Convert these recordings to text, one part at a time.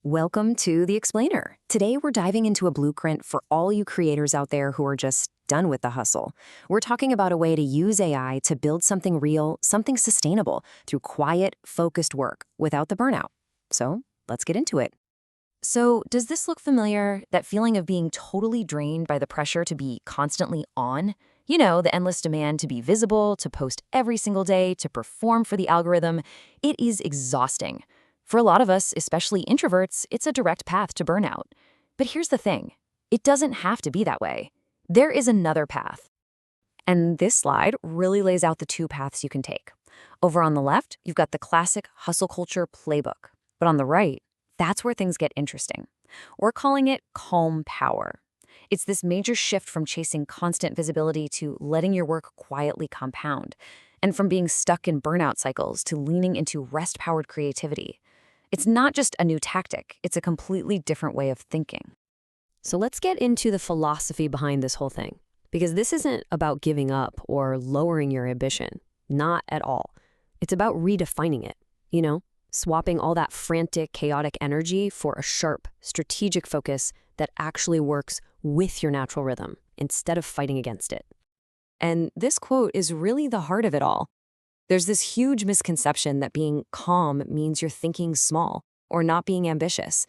Welcome to The Explainer. Today we're diving into a blueprint for all you creators out there who are just done with the hustle. We're talking about a way to use AI to build something real, something sustainable through quiet, focused work without the burnout. So let's get into it. So does this look familiar? That feeling of being totally drained by the pressure to be constantly on? You know, the endless demand to be visible, to post every single day, to perform for the algorithm. It is exhausting. For a lot of us, especially introverts, it's a direct path to burnout. But here's the thing. It doesn't have to be that way. There is another path. And this slide really lays out the two paths you can take. Over on the left, you've got the classic hustle culture playbook. But on the right, that's where things get interesting. We're calling it calm power. It's this major shift from chasing constant visibility to letting your work quietly compound, and from being stuck in burnout cycles to leaning into rest-powered creativity. It's not just a new tactic, it's a completely different way of thinking. So let's get into the philosophy behind this whole thing, because this isn't about giving up or lowering your ambition. Not at all. It's about redefining it, swapping all that frantic, chaotic energy for a sharp, strategic focus that actually works with your natural rhythm instead of fighting against it. And this quote is really the heart of it all. There's this huge misconception that being calm means you're thinking small or not being ambitious.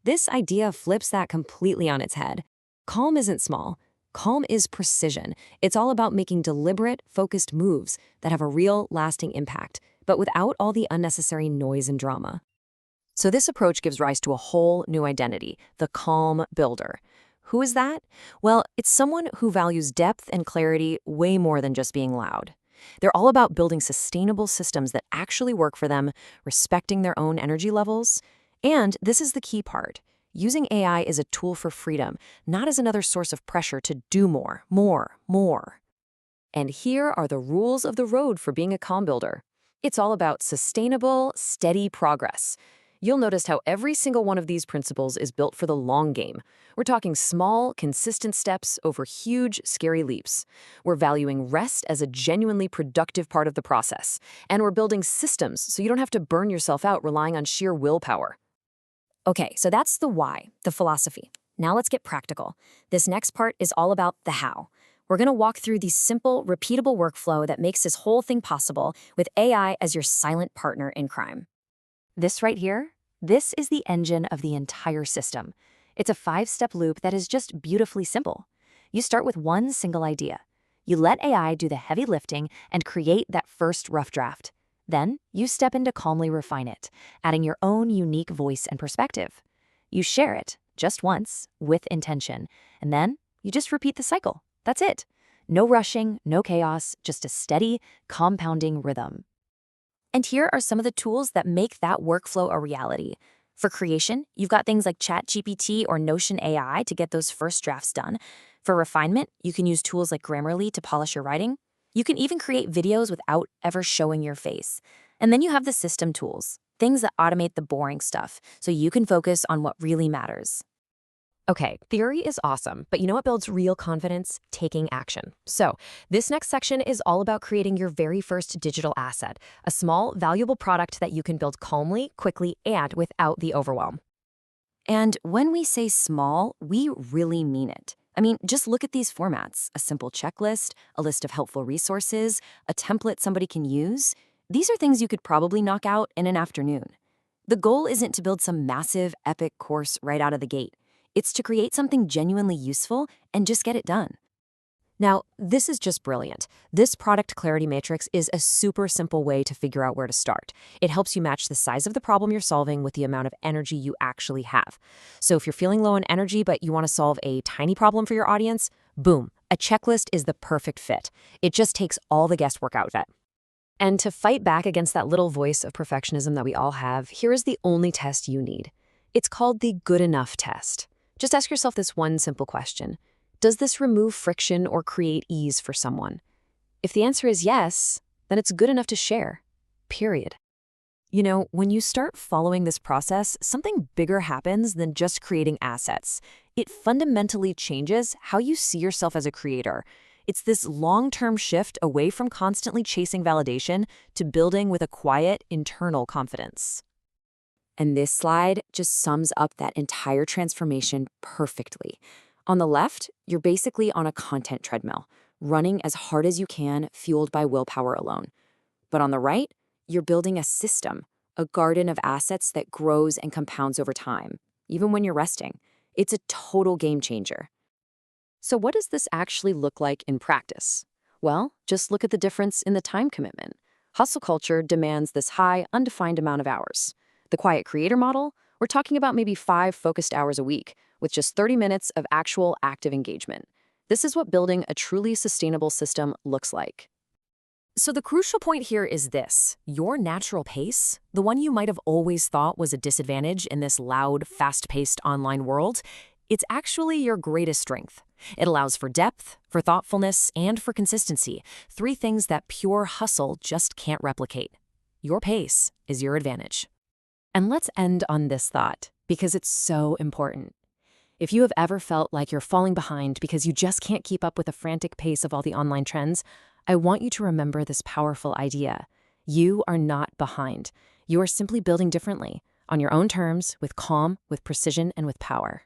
This idea flips that completely on its head. Calm isn't small. Calm is precision. It's all about making deliberate, focused moves that have a real, lasting impact, but without all the unnecessary noise and drama. So this approach gives rise to a whole new identity, the calm builder. Who is that? Well, it's someone who values depth and clarity way more than just being loud. They're all about building sustainable systems that actually work for them, respecting their own energy levels. And this is the key part. Using AI is a tool for freedom, not as another source of pressure to do more, more. And here are the rules of the road for being a calm builder. It's all about sustainable, steady progress. You'll notice how every single one of these principles is built for the long game. We're talking small, consistent steps over huge, scary leaps. We're valuing rest as a genuinely productive part of the process. And we're building systems so you don't have to burn yourself out relying on sheer willpower. Okay, so that's the why, the philosophy. Now let's get practical. This next part is all about the how. We're going to walk through the simple, repeatable workflow that makes this whole thing possible with AI as your silent partner in crime. This right here, this is the engine of the entire system. It's a 5-step loop that is just beautifully simple. You start with one single idea. You let AI do the heavy lifting and create that first rough draft. Then you step in to calmly refine it, adding your own unique voice and perspective. You share it just once with intention, and then you just repeat the cycle. That's it. No rushing, no chaos, just a steady, compounding rhythm. And here are some of the tools that make that workflow a reality. For creation, you've got things like ChatGPT or Notion AI to get those first drafts done. For refinement, you can use tools like Grammarly to polish your writing. You can even create videos without ever showing your face. And then you have the system tools, things that automate the boring stuff, so you can focus on what really matters. Okay, theory is awesome, but you know what builds real confidence? Taking action. So this next section is all about creating your very first digital asset, a small, valuable product that you can build calmly, quickly, and without the overwhelm. And when we say small, we really mean it. I mean, just look at these formats: a simple checklist, a list of helpful resources, a template somebody can use. These are things you could probably knock out in an afternoon. The goal isn't to build some massive, epic course right out of the gate. It's to create something genuinely useful and just get it done. Now, this is just brilliant. This product clarity matrix is a super simple way to figure out where to start. It helps you match the size of the problem you're solving with the amount of energy you actually have. So if you're feeling low on energy but you want to solve a tiny problem for your audience, boom, a checklist is the perfect fit. It just takes all the guesswork out of it. And to fight back against that little voice of perfectionism that we all have, here is the only test you need. It's called the good enough test. Just ask yourself this one simple question. Does this remove friction or create ease for someone? If the answer is yes, then it's good enough to share. Period. You know, when you start following this process, something bigger happens than just creating assets. It fundamentally changes how you see yourself as a creator. It's this long-term shift away from constantly chasing validation to building with a quiet, internal confidence. And this slide just sums up that entire transformation perfectly. On the left, you're basically on a content treadmill, running as hard as you can, fueled by willpower alone. But on the right, you're building a system, a garden of assets that grows and compounds over time, even when you're resting. It's a total game changer. So what does this actually look like in practice? Well, just look at the difference in the time commitment. Hustle culture demands this high, undefined amount of hours. The quiet creator model, we're talking about maybe 5 focused hours a week, with just 30 minutes of actual active engagement. This is what building a truly sustainable system looks like. So the crucial point here is this: your natural pace, the one you might have always thought was a disadvantage in this loud, fast-paced online world, it's actually your greatest strength. It allows for depth, for thoughtfulness, and for consistency, 3 things that pure hustle just can't replicate. Your pace is your advantage. And let's end on this thought, because it's so important. If you have ever felt like you're falling behind because you just can't keep up with the frantic pace of all the online trends, I want you to remember this powerful idea. You are not behind. You are simply building differently, on your own terms, with calm, with precision, and with power.